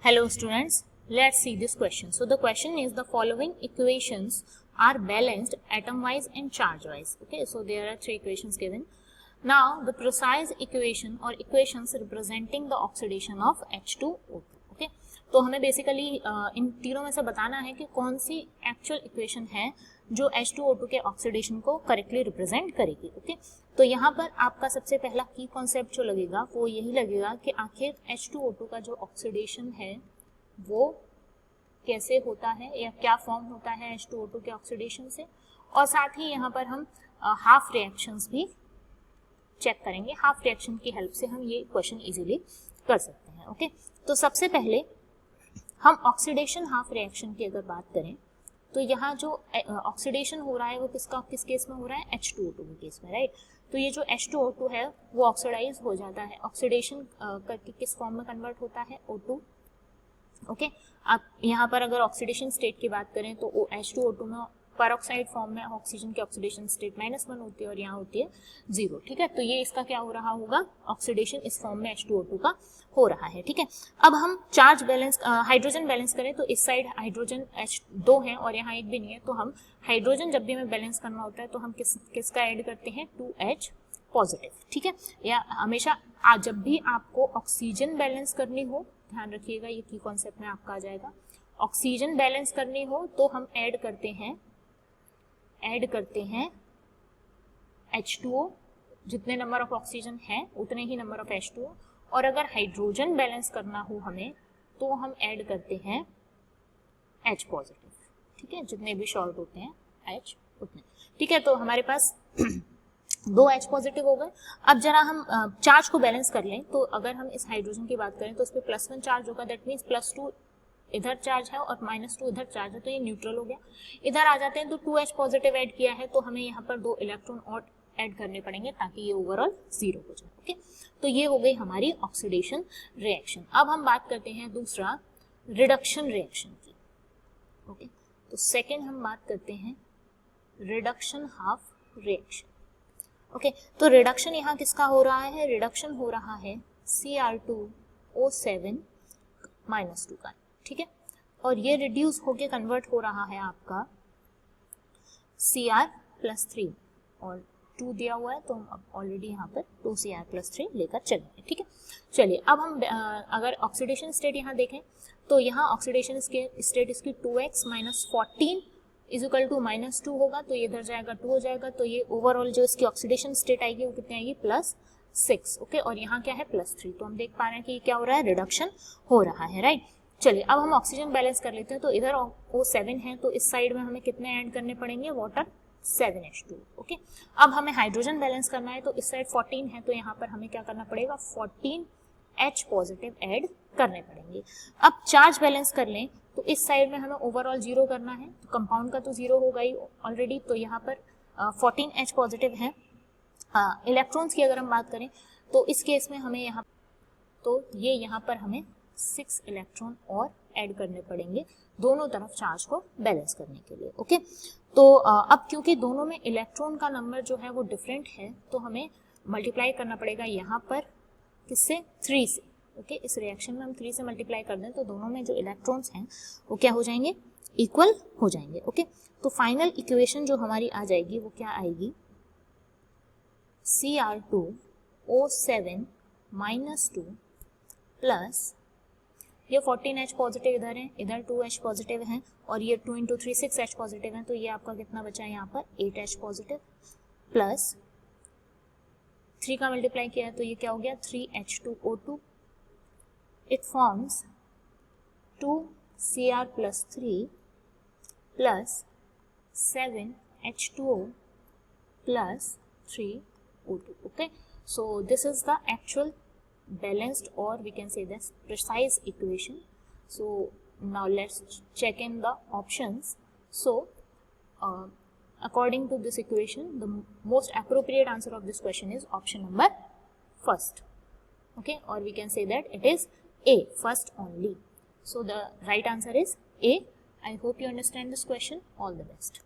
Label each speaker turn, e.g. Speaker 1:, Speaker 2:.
Speaker 1: Hello students, let's see this question. So the question is the following equations are balanced atom wise and charge wise. Okay, so there are three equations given. Now the precise equation or equations representing the oxidation of H2O2. Okay, तो हमें basically इन तीनों में से बताना है कि कौन सी actual equation है जो H2O2 के ऑक्सीडेशन को करेक्टली रिप्रेजेंट करेगी. ओके, तो यहाँ पर आपका सबसे पहला की कॉन्सेप्ट जो लगेगा वो यही लगेगा कि आखिर H2O2 का जो ऑक्सीडेशन है वो कैसे होता है या क्या फॉर्म होता है H2O2 के ऑक्सीडेशन से, और साथ ही यहाँ पर हम हाफ रिएक्शंस भी चेक करेंगे. हाफ रिएक्शन की हेल्प से हम ये क्वेश्चन इजीली कर सकते हैं. ओके, तो सबसे पहले हम ऑक्सीडेशन हाफ रिएक्शन की अगर बात करें तो यहाँ जो ऑक्सीडेशन हो रहा है वो किस केस में हो रहा है, H2O2 के केस में, राइट. तो ये जो H2O2 है वो ऑक्सीडाइज हो जाता है. ऑक्सीडेशन करके किस फॉर्म में कन्वर्ट होता है, O2. ओके, आप यहाँ पर अगर ऑक्सीडेशन स्टेट की बात करें तो H2O2 में पेरोक्साइड फॉर्म में ऑक्सीजन की ऑक्सीडेशन स्टेट -1 होती है और यहाँ होती है 0. ठीक है, तो ये इसका क्या हो रहा होगा, ऑक्सीडेशन इस फॉर्म में H2O2 का हो रहा है. ठीक है, अब हम चार्ज बैलेंस हाइड्रोजन बैलेंस करें तो इस साइड हाइड्रोजन H2 है और यहाँ एक भी नहीं है, तो हम हाइड्रोजन जब भी हमें बैलेंस करना होता है तो हम किसका ऐड करते हैं, 2H पॉजिटिव. ठीक है, या हमेशा जब भी आपको ऑक्सीजन बैलेंस करनी हो, ध्यान रखिएगा ये की कॉन्सेप्ट में आपका आ जाएगा, ऑक्सीजन बैलेंस करनी हो तो हम ऐड करते हैं H2O. जितने नंबर ऑफ ऑक्सीजन है उतने ही नंबर ऑफ H2O. और अगर हाइड्रोजन बैलेंस करना हो हमें तो हम ऐड करते हैं H पॉजिटिव. ठीक है, जितने भी शॉर्ट होते हैं H उतने. ठीक है, तो हमारे पास 2 H पॉजिटिव हो गए. अब जरा हम चार्ज को बैलेंस कर लें. तो अगर हम इस हाइड्रोजन की बात करें तो इस पर +1 चार्ज होगा, दैट मीन्स +2 इधर चार्ज है और -2 इधर चार्ज है, तो ये न्यूट्रल हो गया. इधर आ जाते हैं तो 2H पॉजिटिव ऐड किया है तो हमें यहाँ पर 2 इलेक्ट्रॉन और ऐड करने पड़ेंगे ताकि ये ओवरऑल 0 हो जाए. ओके, तो ये हो गई हमारी ऑक्सीडेशन रिएक्शन. अब हम बात करते हैं दूसरा रिडक्शन रिएक्शन की. ओके, तो सेकेंड हम बात करते हैं रिडक्शन हाफ रिएक्शन. ओके, तो रिडक्शन यहाँ किसका हो रहा है, रिडक्शन हो रहा है Cr2O7 -2 का. ठीक है, और ये रिड्यूस होके कन्वर्ट हो रहा है आपका Cr+3 और 2 दिया हुआ है तो हम अब ऑलरेडी यहाँ पर 2Cr+3 लेकर चलेंगे. ठीक है, चलिए अब हम अगर ऑक्सीडेशन स्टेट यहाँ देखें तो यहाँ ऑक्सीडेशन स्टेट इसकी 2x - 14 = -2 होगा, तो ये इधर जाएगा 2 हो जाएगा, तो ये ओवरऑल जो इसकी ऑक्सीडेशन स्टेट आएगी वो कितनी आएगी, +6. ओके, और यहाँ क्या है, +3. तो हम देख पा रहे हैं कि ये क्या हो रहा है, रिडक्शन हो रहा है, राइट. चलिए अब हम ऑक्सीजन बैलेंस कर लेते हैं. तो इधर O7 है तो इस साइड में हमें कितने ऐड करने पड़ेंगे, वाटर 7H2. ओके, अब हमें हाइड्रोजन बैलेंस करना है तो इस साइड 14 है तो यहाँ पर हमें क्या करना पड़ेगा, 14H पॉजिटिव ऐड करने पड़ेंगे. अब चार्ज बैलेंस कर लें तो इस साइड में हमें ओवरऑल 0 करना है, तो कंपाउंड का तो 0 होगा ही ऑलरेडी, तो यहाँ पर 14H पॉजिटिव है. इलेक्ट्रॉन्स की अगर हम बात करें तो इस केस में हमें यहाँ पर हमें 6 इलेक्ट्रॉन और ऐड करने पड़ेंगे दोनों तरफ चार्ज को बैलेंस करने के लिए. ओके, तो अब क्योंकि दोनों में इलेक्ट्रॉन का नंबर जो है वो डिफरेंट है तो हमें मल्टीप्लाई करना पड़ेगा यहाँ पर किससे, 3 से. ओके, इस रिएक्शन में हम 3 से मल्टीप्लाई कर दें तो दोनों में जो इलेक्ट्रॉन्स हैं वो क्या हो जाएंगे, इक्वल हो जाएंगे. ओके, तो फाइनल इक्वेशन जो हमारी आ जाएगी वो क्या आएगी, Cr2O7 -2 प्लस ये 14H पॉजिटिव इधर है, इधर 2H पॉजिटिव है और ये 2 × 3 6H पॉजिटिव है, तो ये आपका कितना बचा है यहाँ पर 8H पॉजिटिव, प्लस 3 का मल्टीप्लाई किया है तो ये क्या हो गया, 3H2O2. It forms 2Cr+3 plus 7H2O plus 3O2. Okay, so this is the actual balanced, or we can say this precise equation. So now let's check in the options. So according to this equation, the most appropriate answer of this question is option number first. Okay, or we can say that it is A, first only. So the right answer is A. I hope you understand this question. All the best.